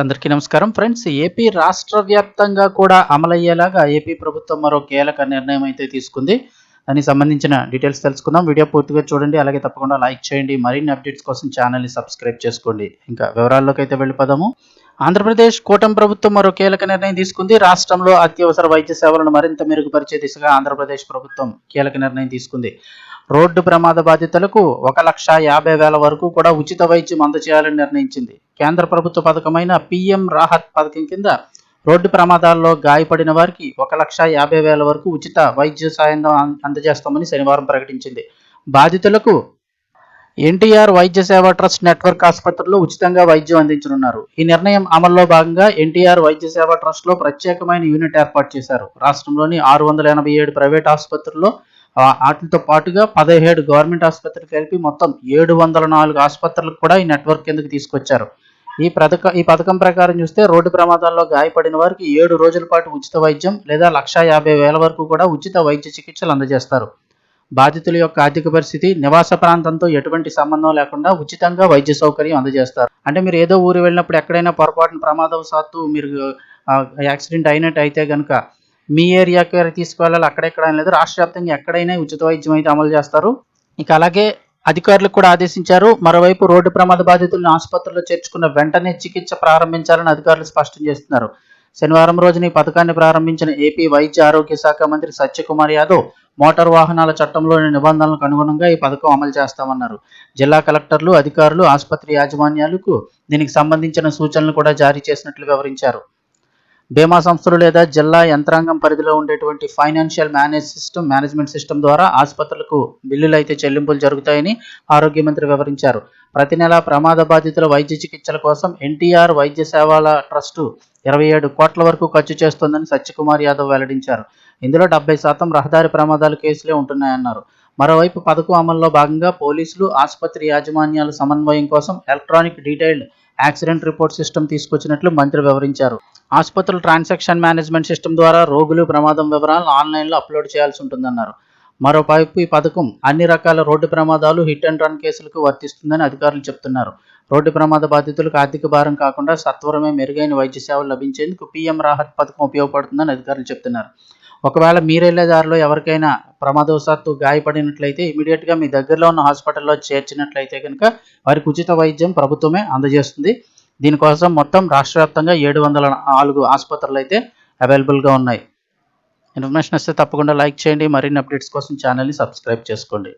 అందరికీ నమస్కారం friends. AP రాష్ట్ర వ్యాప్తంగా కూడా అమలయ్యేలాగా ఏపీ ప్రభుత్వం మరో కీలక నిర్ణయం అయితే తీసుకుంది. దానికి సంబంధించిన డీటెయిల్స్ తెలుసుకుందాం. వీడియో పూర్తిగా చూడండి, అలాగే తప్పకుండా లైక్ చేయండి. మరిన్ని అప్డేట్స్ కోసం ఛానల్ని సబ్స్క్రైబ్ చేసుకోండి. ఇంకా వివరాల్లోకి అయితే వెళ్ళిపోదాము. ఆంధ్రప్రదేశ్ కూటమి ప్రభుత్వం మరో కీలక నిర్ణయం తీసుకుంది. రాష్ట్రంలో అత్యవసర వైద్య సేవలను మరింత మెరుగుపరిచే దిశగా ఆంధ్రప్రదేశ్ ప్రభుత్వం కీలక నిర్ణయం తీసుకుంది. రోడ్డు ప్రమాద బాధితులకు 1,50,000 వరకు కూడా ఉచిత వైద్యం అందజేయాలని నిర్ణయించింది. కేంద్ర ప్రభుత్వ పథకమైన పీఎం రాహత్ పథకం కింద రోడ్డు ప్రమాదాల్లో గాయపడిన వారికి 1,50,000 వరకు ఉచిత వైద్య సాయం అందజేస్తామని శనివారం ప్రకటించింది. బాధితులకు ఎన్టీఆర్ వైద్య సేవ ట్రస్ట్ నెట్వర్క్ ఆసుపత్రుల్లో ఉచితంగా వైద్యం అందించనున్నారు. ఈ నిర్ణయం అమల్లో భాగంగా ఎన్టీఆర్ వైద్య సేవ ట్రస్ట్లో ప్రత్యేకమైన యూనిట్ ఏర్పాటు చేశారు. రాష్ట్రంలోని 687 ప్రైవేట్ ఆసుపత్రుల్లో వాటితో పాటుగా 17 గవర్నమెంట్ ఆసుపత్రులు కలిపి మొత్తం 704 ఆసుపత్రులకు కూడా ఈ నెట్వర్క్ కిందకు తీసుకొచ్చారు. ఈ పథకం ప్రకారం చూస్తే రోడ్డు ప్రమాదాల్లో గాయపడిన వారికి 7 రోజుల పాటు ఉచిత వైద్యం లేదా 1,50,000 వరకు కూడా ఉచిత వైద్య చికిత్సలు అందజేస్తారు. బాధితుల యొక్క ఆర్థిక పరిస్థితి, నివాస ప్రాంతంతో ఎటువంటి సంబంధం లేకుండా ఉచితంగా వైద్య సౌకర్యం అందజేస్తారు. అంటే మీరు ఏదో ఊరు వెళ్ళినప్పుడు ఎక్కడైనా పొరపాటున ప్రమాదవశాత్తు మీరు యాక్సిడెంట్ అయినట్టు అయితే కనుక మీ ఏరియాకి తీసుకువెళ్ళాలి, అక్కడెక్కడ లేదు, రాష్ట్ర వ్యాప్తంగా ఎక్కడైనా ఉచిత వైద్యం అయితే అమలు చేస్తారు. ఇక అలాగే అధికారులకు కూడా ఆదేశించారు. మరోవైపు రోడ్డు ప్రమాద బాధితులను ఆసుపత్రిలో చేర్చుకున్న వెంటనే చికిత్స ప్రారంభించాలని అధికారులు స్పష్టం చేస్తున్నారు. శనివారం రోజున ఈ పథకాన్ని ప్రారంభించిన ఏపీ వైద్య ఆరోగ్య శాఖ మంత్రి సత్యకుమార్ యాదవ్ మోటారు వాహనాల చట్టంలోని నిబంధనలకు అనుగుణంగా ఈ పథకం అమలు చేస్తామన్నారు. జిల్లా కలెక్టర్లు, అధికారులు, ఆసుపత్రి యాజమాన్యాలకు దీనికి సంబంధించిన సూచనలు కూడా జారీ చేసినట్లు వివరించారు. బీమా సంస్థలు లేదా జిల్లా యంత్రాంగం పరిధిలో ఉండేటువంటి ఫైనాన్షియల్ మేనేజ్మెంట్ సిస్టమ్ ద్వారా ఆసుపత్రులకు బిల్లులు అయితే చెల్లింపులు జరుగుతాయని ఆరోగ్య మంత్రి వివరించారు. ప్రతి నెల ప్రమాద బాధితుల వైద్య చికిత్సల కోసం ఎన్టీఆర్ వైద్య సేవల ట్రస్టు 27 కోట్ల వరకు ఖర్చు చేస్తోందని సత్యకుమార్ యాదవ్ వెల్లడించారు. ఇందులో 70% రహదారి ప్రమాదాల కేసులే ఉంటున్నాయన్నారు. మరోవైపు పథకం అమల్లో భాగంగా పోలీసులు, ఆసుపత్రి యాజమాన్యాల సమన్వయం కోసం electronic detailed accident report system తీసుకొచ్చినట్లు మంత్రి వివరించారు. ఆసుపత్రుల ట్రాన్సాక్షన్ మేనేజ్మెంట్ సిస్టమ్ ద్వారా రోగులు ప్రమాదం వివరాలను ఆన్లైన్లో అప్లోడ్ చేయాల్సి ఉంటుందన్నారు. మరోవైపు ఈ పథకం అన్ని రకాల రోడ్డు ప్రమాదాలు, హిట్ అండ్ రన్ కేసులకు వర్తిస్తుందని అధికారులు చెబుతున్నారు. రోడ్డు ప్రమాద బాధితులకు ఆర్థిక భారం కాకుండా సత్వరమే మెరుగైన వైద్య సేవలు లభించేందుకు పీఎం రాహత్ పథకం ఉపయోగపడుతుందని అధికారులు చెబుతున్నారు. ఒకవేళ మీరెళ్లే దారిలో ఎవరికైనా ప్రమాదవశాత్తు గాయపడినట్లయితే ఇమీడియట్గా మీ దగ్గరలో ఉన్న హాస్పిటల్లో చేర్చినట్లయితే కనుక వారికి ఉచిత వైద్యం ప్రభుత్వమే అందజేస్తుంది. దీనికోసం మొత్తం రాష్ట్ర వ్యాప్తంగా 704 ఆసుపత్రులు అయితే అవైలబుల్గా ఉన్నాయి. ఇన్ఫర్మేషన్ వస్తే తప్పకుండా లైక్ చేయండి. మరిన్ని అప్డేట్స్ కోసం ఛానల్ని సబ్స్క్రైబ్ చేసుకోండి.